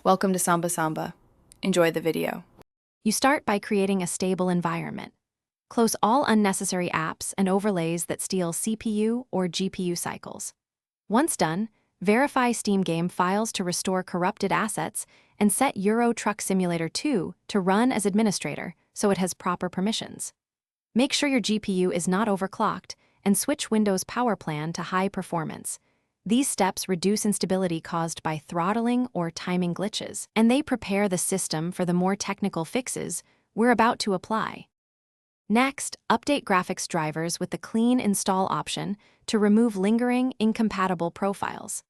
Welcome to Samba Samba. Enjoy the video. You start by creating a stable environment. Close all unnecessary apps and overlays that steal CPU or GPU cycles. Once done, verify Steam game files to restore corrupted assets and set Euro Truck Simulator 2 to run as administrator so it has proper permissions. Make sure your GPU is not overclocked and switch Windows Power Plan to high performance. These steps reduce instability caused by throttling or timing glitches, and they prepare the system for the more technical fixes we're about to apply. Next, update graphics drivers with the Clean Install option to remove lingering, incompatible profiles.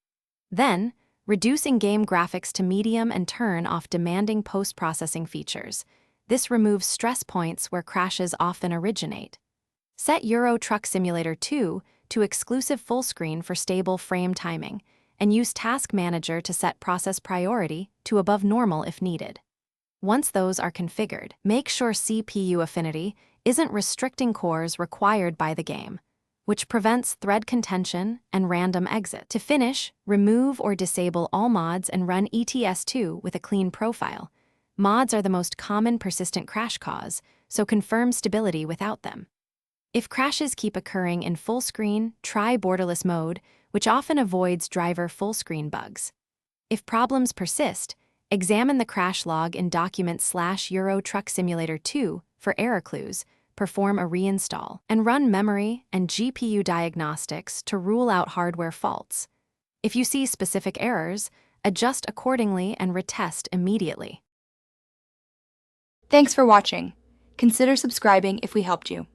Then, reduce in-game graphics to medium and turn off demanding post-processing features. This removes stress points where crashes often originate. Set Euro Truck Simulator 2 to exclusive full screen for stable frame timing, and use Task Manager to set process priority to above normal if needed. Once those are configured, make sure CPU affinity isn't restricting cores required by the game, which prevents thread contention and random exit. To finish, remove or disable all mods and run ETS2 with a clean profile. Mods are the most common persistent crash cause, so confirm stability without them. If crashes keep occurring in full screen, try borderless mode, which often avoids driver full screen bugs. If problems persist, examine the crash log in document/Euro Truck Simulator 2 for error clues, perform a reinstall, and run memory and GPU diagnostics to rule out hardware faults. If you see specific errors, adjust accordingly and retest immediately. Thanks for watching. Consider subscribing if we helped you.